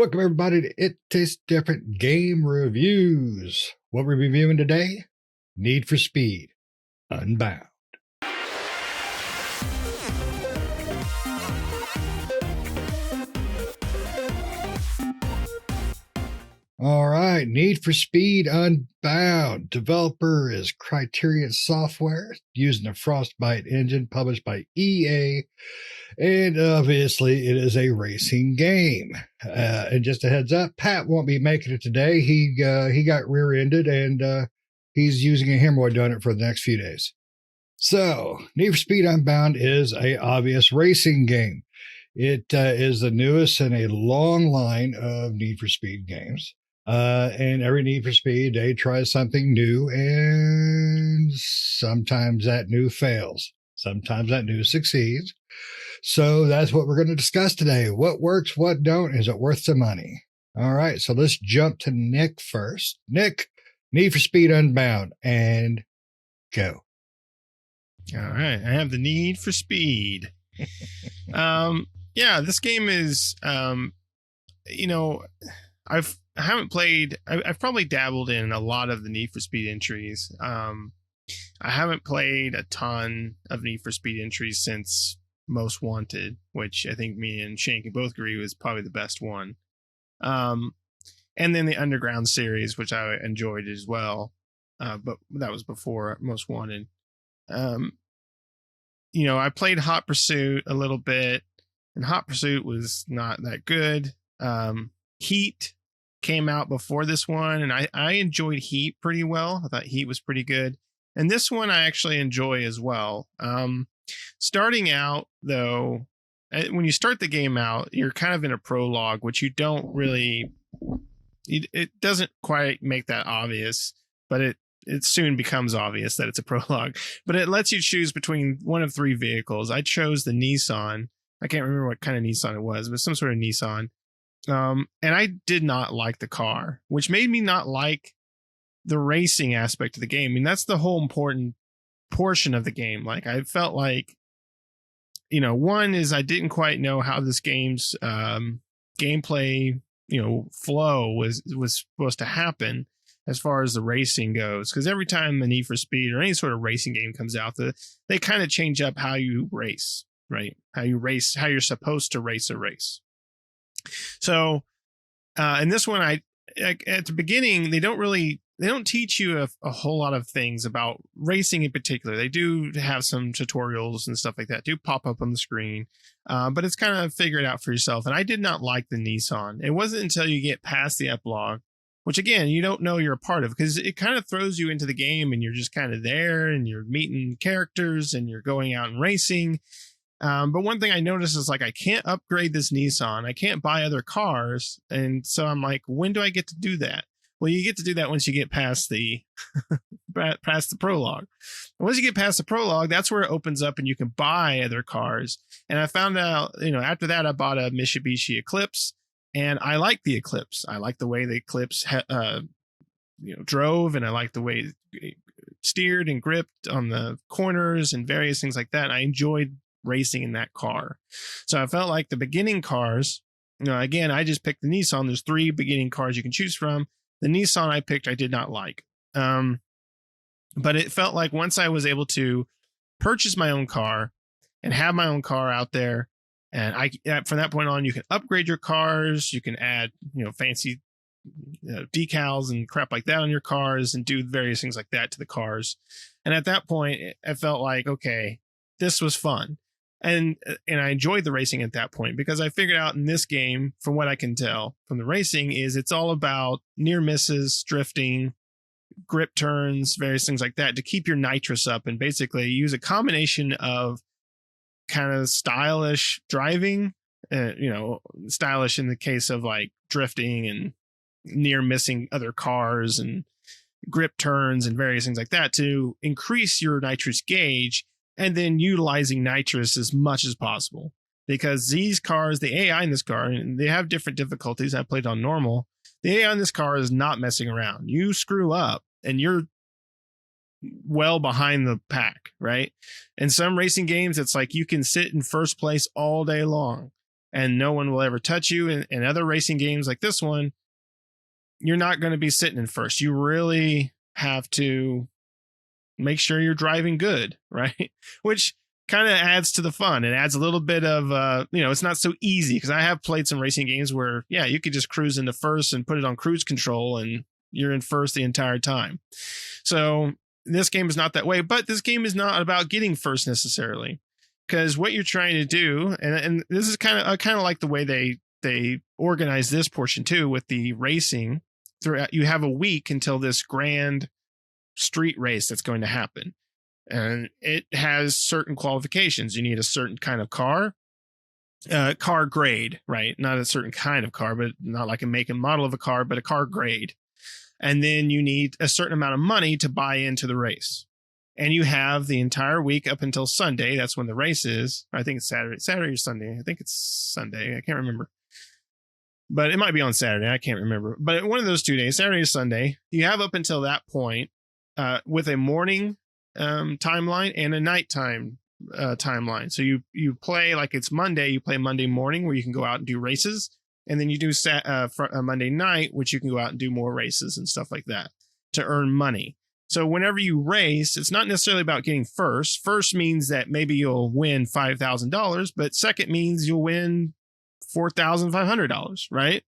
Welcome everybody to It Tastes Different Game Reviews. What we're reviewing today? Need for Speed Unbound. All right, Need for Speed Unbound. Developer is Criterion Software, using a Frostbite engine, published by EA. And obviously, it is a racing game. And just a heads up, Pat won't be making it today. He got rear-ended, and he's using a hemorrhoid doing it for the next few days. So, Need for Speed Unbound is a obvious racing game. It is the newest in a long line of Need for Speed games. And every Need for Speed, they try something new, and sometimes that new fails. Sometimes that new succeeds. So that's what we're going to discuss today. What works, what don't? Is it worth the money? All right, so let's jump to Nick first. Nick, Need for Speed Unbound, and go. All right, I have the Need for Speed. Yeah, this game is, I've probably dabbled in a lot of the Need for Speed entries. I haven't played a ton of Need for Speed entries since Most Wanted, which I think me and Shane can both agree was probably the best one. And then the Underground series, which I enjoyed as well. But that was before Most Wanted. I played Hot Pursuit a little bit, and Hot Pursuit was not that good. Heat came out before this one, and I enjoyed Heat pretty well. I thought Heat was pretty good. And this one I actually enjoy as well. Starting out, though, when you start the game out, you're kind of in a prologue, which you don't really... It doesn't quite make that obvious, but it soon becomes obvious that it's a prologue. But it lets you choose between one of three vehicles. I chose the Nissan. I can't remember what kind of Nissan it was, but some sort of Nissan. And I did not like the car, which made me not like the racing aspect of the game. I mean, that's the whole important portion of the game. Like, I felt like, one is I didn't quite know how this game's gameplay, flow was supposed to happen as far as the racing goes. Because every time a Need for Speed or any sort of racing game comes out, they kind of change up how you race, right? How you're supposed to race a race. So, in this one, at the beginning, they don't teach you a whole lot of things about racing in particular. They do have some tutorials and stuff like that do pop up on the screen, but it's kind of figure it out for yourself. And I did not like the Nissan. It wasn't until you get past the epilogue, which again, you don't know you're a part of, because it kind of throws you into the game and you're just kind of there and you're meeting characters and you're going out and racing. But one thing I noticed is, like, I can't upgrade this Nissan. I can't buy other cars. And so I'm like, when do I get to do that? Well, you get to do that once you get past the past the prologue. And once you get past the prologue, that's where it opens up and you can buy other cars. And I found out, after that, I bought a Mitsubishi Eclipse, and I like the Eclipse. I like the way the Eclipse drove, and I like the way it steered and gripped on the corners and various things like that. And I enjoyed racing in that car. So I felt like the beginning cars, again, I just picked the Nissan. There's three beginning cars you can choose from. The Nissan I picked, I did not like. But it felt like once I was able to purchase my own car and have my own car out there, and from that point on, you can upgrade your cars, you can add, fancy decals and crap like that on your cars and do various things like that to the cars. And at that point, I felt like, okay, this was fun. And I enjoyed the racing at that point, because I figured out in this game, from what I can tell from the racing, is it's all about near misses, drifting, grip turns, various things like that to keep your nitrous up, and basically use a combination of kind of stylish driving, stylish in the case of like drifting and near missing other cars and grip turns and various things like that to increase your nitrous gauge, and then utilizing nitrous as much as possible. Because these cars, the AI in this car, and they have different difficulties. I played on normal. The AI in this car is not messing around. You screw up and you're well behind the pack, right? In some racing games, it's like you can sit in first place all day long. and no one will ever touch you. In other racing games like this one, you're not going to be sitting in first. You really have to make sure you're driving good, right? Which kind of adds to the fun. It adds a little bit of, it's not so easy, because I have played some racing games where, yeah, you could just cruise into first and put it on cruise control and you're in first the entire time. So this game is not that way, but this game is not about getting first necessarily, because what you're trying to do, and this is kind of like the way they organize this portion too with the racing. Throughout, you have a week until this grand street race that's going to happen, and it has certain qualifications. You need a certain kind of car grade, right? Not a certain kind of car, but not like a make and model of a car, but a car grade. And then you need a certain amount of money to buy into the race. And you have the entire week up until Sunday. That's when the race is. I think it's Saturday or Sunday. I think it's Sunday. I can't remember. But it might be on Saturday. I can't remember. But one of those 2 days, Saturday or Sunday, you have up until that point with a morning timeline and a nighttime timeline. So you play like it's Monday. You play Monday morning, where you can go out and do races. And then you do Monday night, which you can go out and do more races and stuff like that to earn money. So whenever you race, it's not necessarily about getting first. First means that maybe you'll win $5,000, but second means you'll win $4,500, right?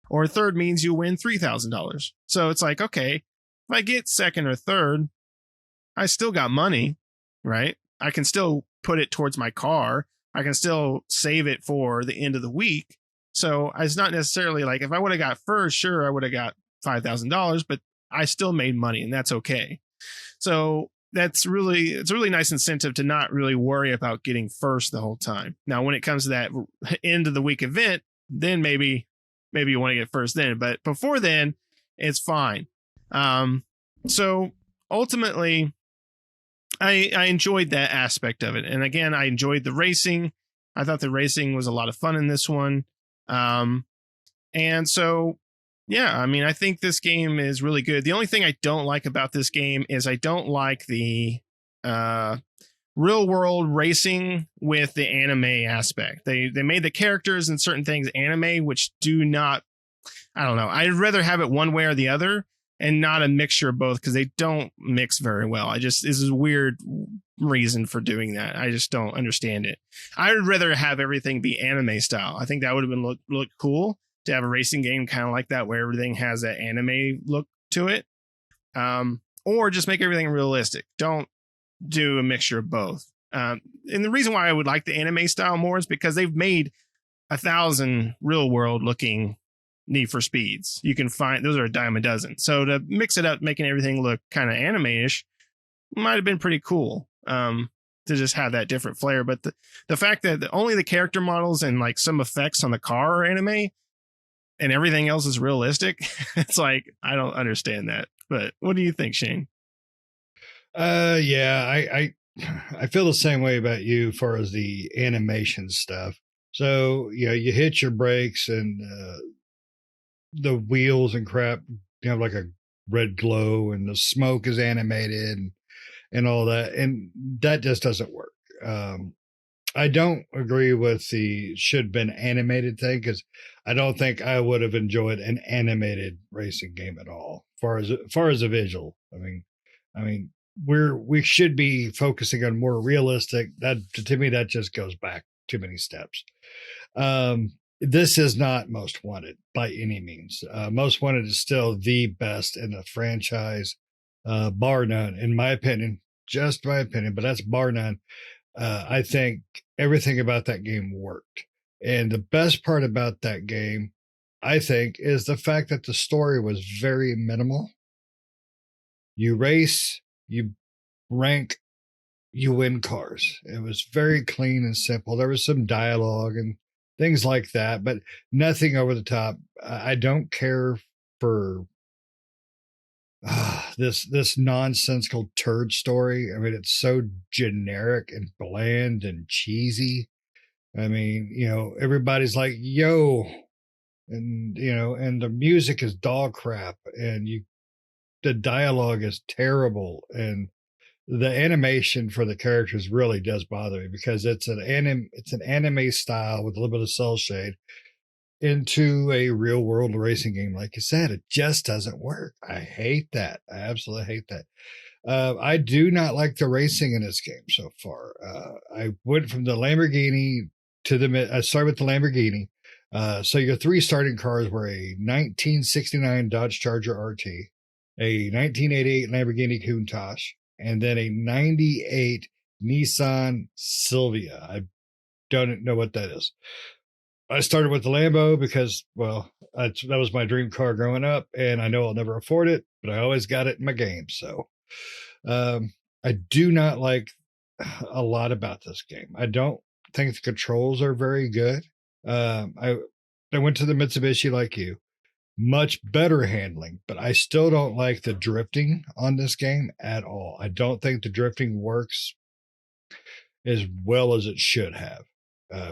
Or third means you win $3,000. So it's like, okay, if I get second or third, I still got money, right? I can still put it towards my car. I can still save it for the end of the week. So it's not necessarily like, if I would have got first, sure, I would have got $5,000, but I still made money, and that's okay. So it's a really nice incentive to not really worry about getting first the whole time. Now, when it comes to that end of the week event, then maybe you want to get first then, but before then, it's fine. So ultimately, I enjoyed that aspect of it. And again, I enjoyed the racing. I thought the racing was a lot of fun in this one. And so, yeah, I mean, I think this game is really good. The only thing I don't like about this game is I don't like the real world racing with the anime aspect. They made the characters and certain things anime, which do not, I don't know. I'd rather have it one way or the other and not a mixture of both, because they don't mix very well. This is a weird reason for doing that. I just don't understand it. I would rather have everything be anime style. I think that would have been look cool to have a racing game kind of like that, where everything has that anime look to it. Or just make everything realistic. Don't do a mixture of both. And the reason why I would like the anime style more is because they've made 1,000 real world looking Need for Speeds. You can find those are a dime a dozen. So to mix it up, making everything look kind of anime-ish, might have been pretty cool. To just have that different flair. But the fact that only the character models and like some effects on the car are anime and everything else is realistic, it's like, I don't understand that. But what do you think, Shane? Yeah, I feel the same way about you as far as the animation stuff. So, you hit your brakes and the wheels and crap have like a red glow, and the smoke is animated and all that. And that just doesn't work. I don't agree with the should have been animated thing, because I don't think I would have enjoyed an animated racing game at all. Far as a visual, I mean, we should be focusing on more realistic. That, to me, that just goes back too many steps. This is not Most Wanted by any means. Most Wanted is still the best in the franchise, bar none, in my opinion. Just my opinion, but that's bar none. I think everything about that game worked. And the best part about that game, I think, is the fact that the story was very minimal. You race, you rank, you win cars. It was very clean and simple. There was some dialogue and things like that, but nothing over the top. I don't care for this nonsensical turd story. I mean, it's so generic and bland and cheesy. I mean, everybody's like, yo, and and the music is dog crap, and the dialogue is terrible, and the animation for the characters really does bother me because it's an anime style with a little bit of cell shade into a real world racing game. Like you said, it just doesn't work. I hate that. I absolutely hate that. I do not like the racing in this game so far. I went from the Lamborghini to the. I started with the Lamborghini. So your three starting cars were a 1969 Dodge Charger RT, a 1988 Lamborghini Countach, and then a 98 Nissan Silvia. I don't know what that is. I started with the Lambo because, well, that was my dream car growing up, and I know I'll never afford it, but I always got it in my game. So um, I do not like a lot about this game. I don't think the controls are very good. I went to the Mitsubishi like you, much better handling, but I still don't like the drifting on this game at all. I don't think the drifting works as well as it should have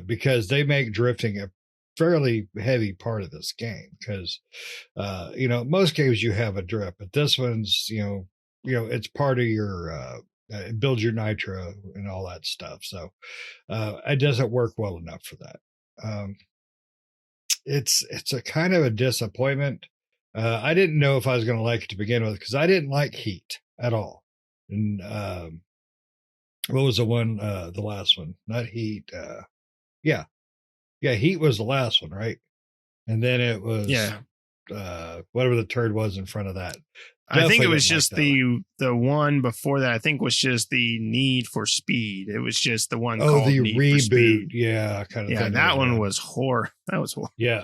because they make drifting a fairly heavy part of this game because most games you have a drift, but this one's it's part of your it builds your nitro and all that stuff, so it doesn't work well enough for that. It's a kind of a disappointment. I didn't know if I was going to like it to begin with because I didn't like Heat at all. And what was the one? The last one, not Heat. Yeah, yeah, Heat was the last one, right? And then it was whatever the turd was in front of that. I think it Definitely was didn't like just that one. the one before that. I think was just the Need for Speed. It was just the one Oh, called the Need for reboot, Speed. yeah, kind of Yeah, thing. that one was horror. That was horror. Yeah,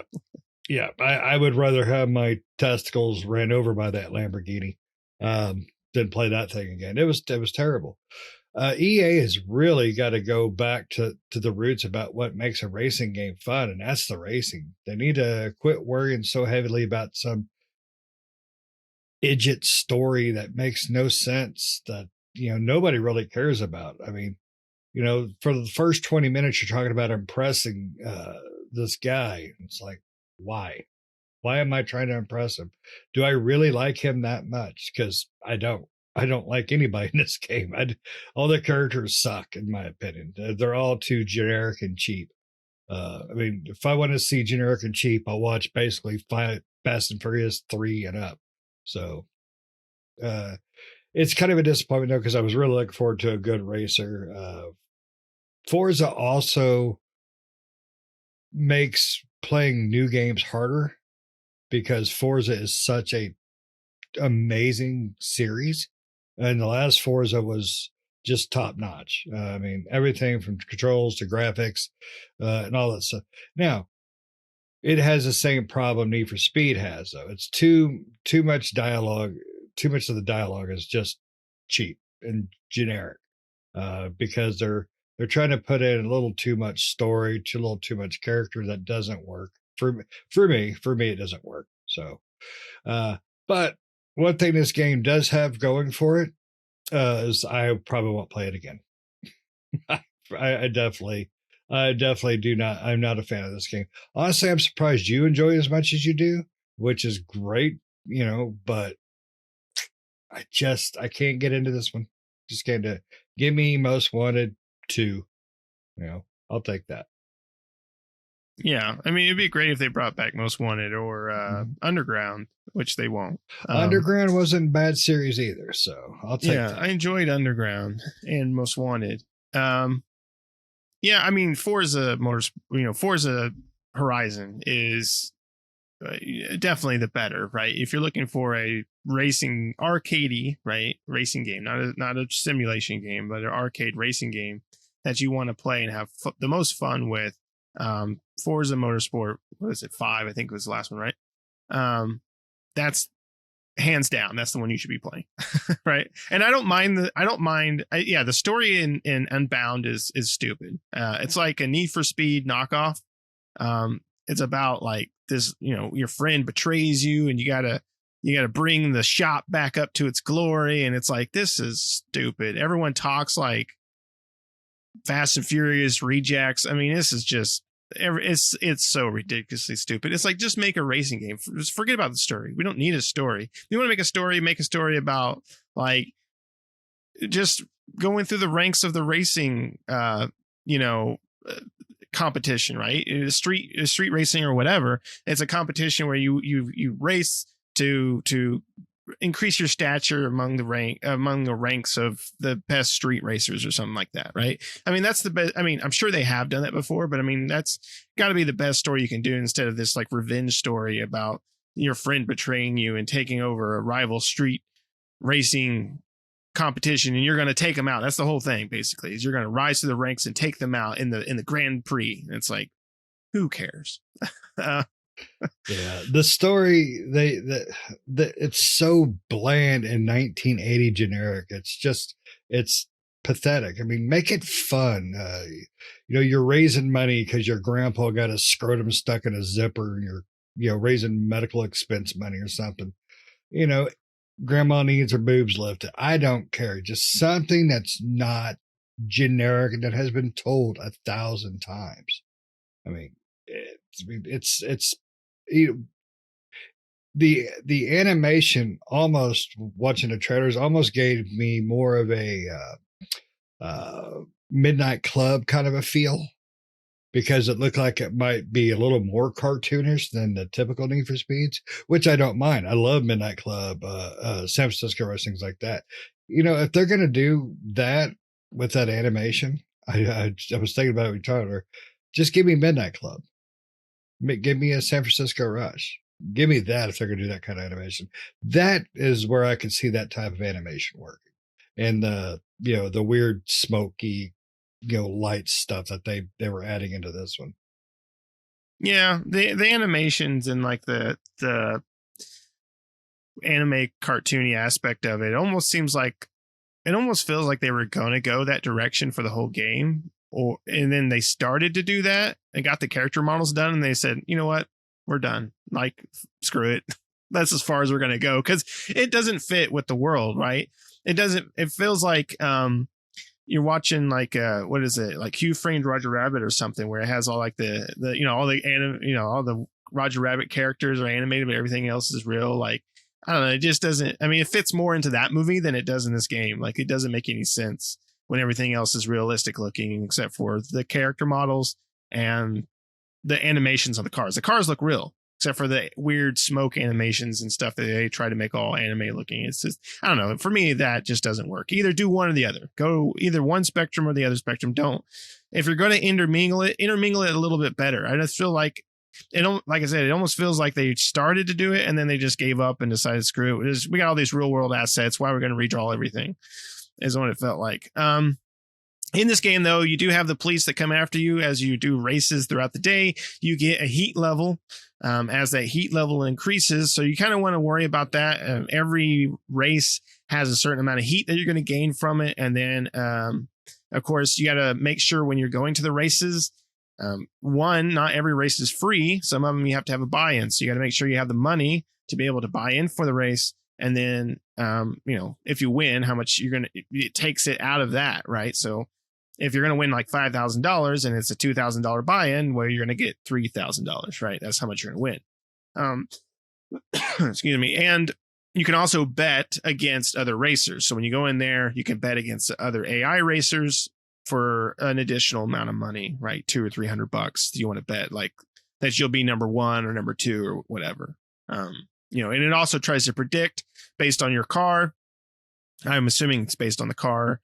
yeah. I would rather have my testicles ran over by that Lamborghini than play that thing again. It was terrible. EA has really got to go back to the roots about what makes a racing game fun, and that's the racing. They need to quit worrying so heavily about some idiot story that makes no sense that nobody really cares about. I mean, for the first 20 minutes you're talking about impressing this guy. It's like, why am I trying to impress him? Do I really like him that much? Because I don't like anybody in this game. All the characters suck in my opinion. They're all too generic and cheap. I mean, if I want to see generic and cheap, I'll watch basically Fast and Furious 3 and up. So uh, it's kind of a disappointment though, because I was really looking forward to a good racer. Forza also makes playing new games harder because Forza is such a amazing series, and the last Forza was just top notch. I mean, everything from controls to graphics and all that stuff. Now, it has the same problem Need for Speed has, though. It's too much dialogue. Too much of the dialogue is just cheap and generic because they're trying to put in a little too much story, a little too much character that doesn't work for me. For me, it doesn't work. So, but one thing this game does have going for it is I probably won't play it again. I definitely do not. I'm not a fan of this game. Honestly, I'm surprised you enjoy it as much as you do, which is great, but I can't get into this one. Just can't do it. Give me Most Wanted 2. I'll take that. Yeah, I mean, it'd be great if they brought back Most Wanted or Underground, which they won't. Underground wasn't a bad series either, so I'll take that. I enjoyed Underground and Most Wanted. Yeah, I mean, Forza Horizon is definitely the better, right? If you're looking for a racing arcadey, right, racing game, not a simulation game, but an arcade racing game that you want to play and have the most fun with, Forza Motorsport, what is it, 5? I think it was the last one, right? That's hands down, that's the one you should be playing. Right? And I don't mind the story in Unbound is stupid. It's like a Need for Speed knockoff. It's about like this, your friend betrays you and you gotta bring the shop back up to its glory, and it's like, this is stupid. Everyone talks like Fast and Furious rejects. I mean, this is just it's so ridiculously stupid. It's like, just make a racing game. Just forget about the story. We don't need a story. If you want to make a story about like just going through the ranks of the racing, you know, competition, right? Street racing or whatever. It's a competition where you race to increase your stature among the ranks of the best street racers or something like that, right? I mean, that's the best. I mean, I'm sure they have done that before, but I mean, that's got to be the best story you can do instead of this like revenge story about your friend betraying you and taking over a rival street racing competition, and you're going to take them out. That's the whole thing, basically, is you're going to rise to the ranks and take them out in the Grand Prix. And it's like, who cares? Yeah, the story it's so bland and 1980 generic. It's pathetic. I mean, make it fun. You're raising money because your grandpa got a scrotum stuck in a zipper, and you're raising medical expense money or something. Grandma needs her boobs lifted. I don't care. Just something that's not generic and that has been told 1,000 times. I mean, it's the animation, almost watching the trailers, almost gave me more of a Midnight Club kind of a feel, because it looked like it might be a little more cartoonish than the typical Need for Speeds, which I don't mind. I love Midnight Club, San Francisco Rush, things like that. If they're going to do that with that animation, I was thinking about it with Tyler, just give me Midnight Club. Give me a San Francisco Rush. Give me that if they're going to do that kind of animation. That is where I can see that type of animation working. And the weird smoky, light stuff that they were adding into this one. Yeah, the animations and like the anime cartoony aspect of it almost feels like they were going to go that direction for the whole game, and then they started to do that and got the character models done, and they said, you know what, we're done. Like, screw it. That's as far as we're going to go, because it doesn't fit with the world, right? It feels like you're watching like what is it, like Who Framed Roger Rabbit or something, where it has all like the all the Roger Rabbit characters are animated, but everything else is real. Like, I don't know, it just doesn't. I mean, it fits more into that movie than it does in this game. Like, it doesn't make any sense when everything else is realistic looking, except for the character models and the animations on the cars. The cars look real, except for the weird smoke animations and stuff that they try to make all anime looking. It's just, I don't know. For me, that just doesn't work. Either do one or the other. Go either one spectrum or the other spectrum. Don't. If you're going to intermingle it a little bit better. I just feel like like I said, it almost feels like they started to do it and then they just gave up and decided, screw it. We got all these real world assets. Why are we going to redraw everything? Is what it felt like. In this game, though, you do have the police that come after you as you do races throughout the day. You get a heat level as that heat level increases. So you kind of want to worry about that. Every race has a certain amount of heat that you're going to gain from it. And then, of course, you got to make sure when you're going to the races, not every race is free. Some of them you have to have a buy-in. So you got to make sure you have the money to be able to buy in for the race. And then, if you win, how much it takes it out of that, right? So if you're going to win like $5,000 and it's a $2,000 buy-in, well, you're going to get $3,000, right? That's how much you're going to win. Excuse me. And you can also bet against other racers. So when you go in there, you can bet against other AI racers for an additional amount of money, right? $200 or $300. You want to bet like that you'll be number one or number two or whatever. And it also tries to predict based on your car. I'm assuming it's based on the car.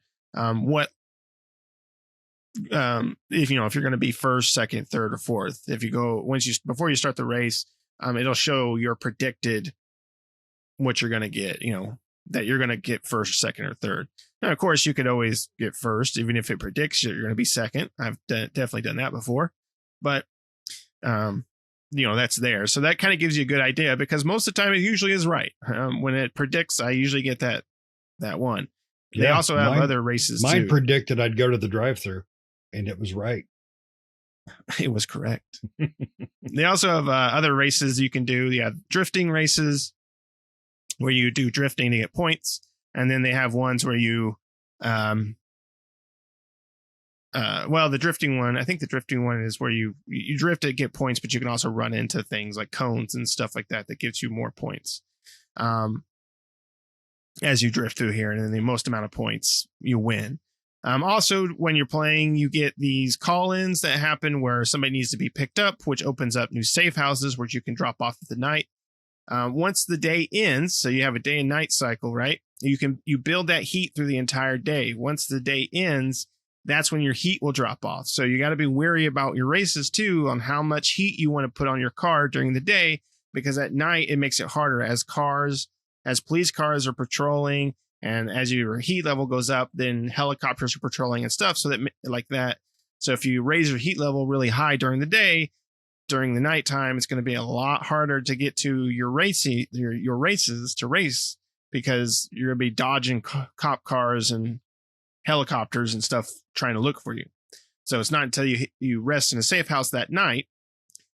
If you're going to be first, second, third, or fourth, before you start the race, it'll show your predicted what you're going to get, that you're going to get first, second, or third. Now, of course, you could always get first, even if it predicts you're going to be second. I've definitely done that before, but, that's there. So that kind of gives you a good idea, because most of the time it usually is right. When it predicts, I usually get that one. Yeah, they also have other races too. Mine predicted I'd go to the drive-thru, and it was right. It was correct. They also have other races you can do. You have drifting races where you do drifting to get points. And then they have ones where you, the drifting one, I think the drifting one is where you drift to get points, but you can also run into things like cones and stuff like that gives you more points. as you drift through here, and then the most amount of points you win. Also, when you're playing, you get these call-ins that happen where somebody needs to be picked up, which opens up new safe houses which you can drop off at the night. Once the day ends, so you have a day and night cycle, right? You build that heat through the entire day. Once the day ends, that's when your heat will drop off. So you got to be wary about your races too, on how much heat you want to put on your car during the day, because at night it makes it harder as police cars are patrolling, and as your heat level goes up, then helicopters are patrolling and stuff. So that like that. So if you raise your heat level really high during the day, during the nighttime, it's going to be a lot harder to get to your races to race, because you're going to be dodging cop cars and helicopters and stuff trying to look for you. So it's not until you rest in a safe house that night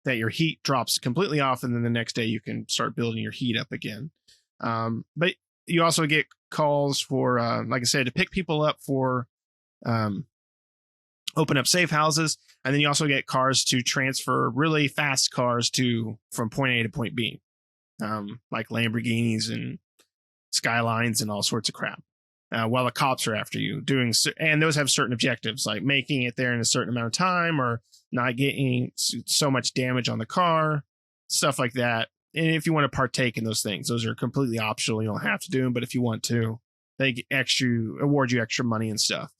that your heat drops completely off, and then the next day you can start building your heat up again. But you also get calls for, like I said, to pick people up for open up safe houses, and then you also get cars to transfer really fast cars from point A to point B, like Lamborghinis and Skylines and all sorts of crap. While the cops are after you, and those have certain objectives, like making it there in a certain amount of time, or not getting so much damage on the car, stuff like that. And if you want to partake in those things, those are completely optional. You don't have to do them, but if you want to, they award you extra money and stuff.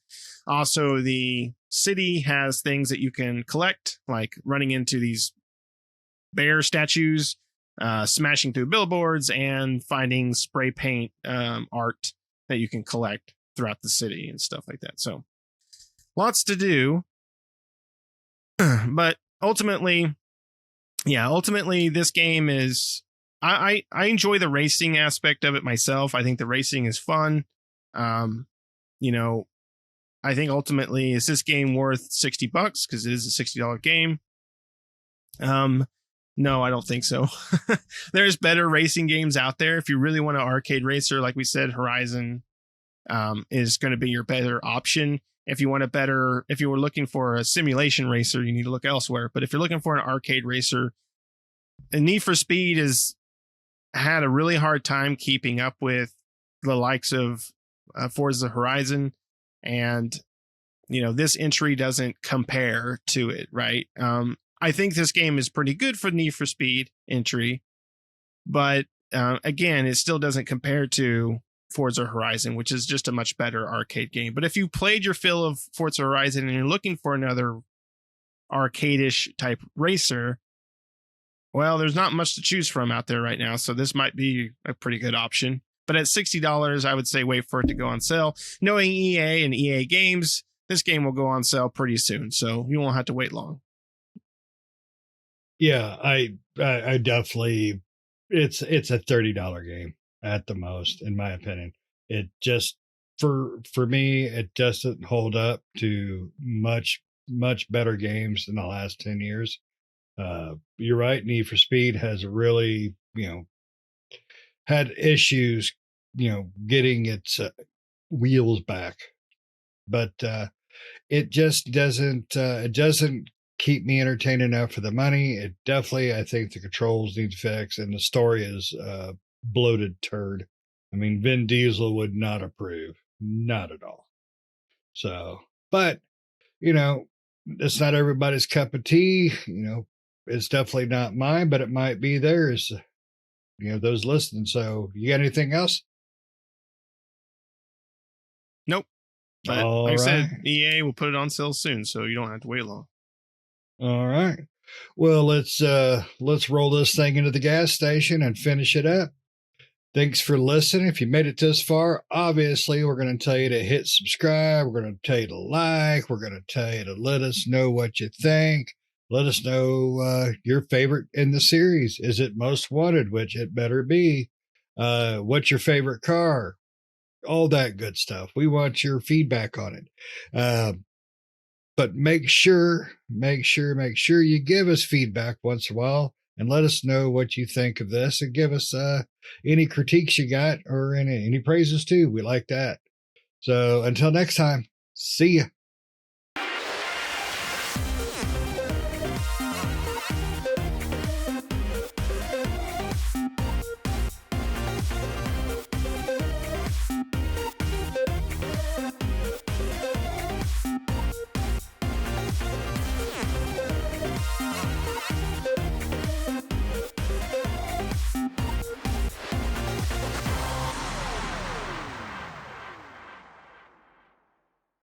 Also, the city has things that you can collect, like running into these bear statues, smashing through billboards, and finding spray paint art that you can collect throughout the city and stuff like that. So lots to do. But ultimately, this game is, I enjoy the racing aspect of it myself. I think the racing is fun. I think ultimately, is this game worth $60? Because it is a $60 game. No, I don't think so. There's better racing games out there. If you really want an arcade racer, like we said, Horizon is going to be your better option. If you were looking for a simulation racer, you need to look elsewhere. But if you're looking for an arcade racer, Need for Speed has had a really hard time keeping up with the likes of Forza Horizon, and this entry doesn't compare to it, right? I think this game is pretty good for Need for Speed entry, but again, it still doesn't compare to Forza Horizon, which is just a much better arcade game. But if you played your fill of Forza Horizon and you're looking for another arcade-ish type racer, well, there's not much to choose from out there right now, so this might be a pretty good option. But at $60, I would say wait for it to go on sale. Knowing EA and EA Games, this game will go on sale pretty soon, so you won't have to wait long. Yeah, I definitely, it's a $30 game at the most, in my opinion. It just, for me, it doesn't hold up to much better games in the last 10 years. You're right, Need for Speed has really, had issues, getting its wheels back, but it just doesn't keep me entertained enough for the money. It definitely, I think the controls need fix, and the story is bloated turd. I mean, Vin Diesel would not approve, not at all. So, but it's not everybody's cup of tea. It's definitely not mine, but it might be theirs. Those listening. So, you got anything else? Nope. But like I said, EA will put it on sale soon, so you don't have to wait long. All right. Well, let's roll this thing into the gas station and finish it up. Thanks for listening. If you made it this far, obviously we're going to tell you to hit subscribe. We're going to tell you to like. We're going to tell you to let us know what you think. Let us know your favorite in the series. Is it Most Wanted, which it better be? What's your favorite car? All that good stuff. We want your feedback on it. But make sure you give us feedback once in a while and let us know what you think of this, and give us any critiques you got, or any praises too. We like that. So until next time, see ya.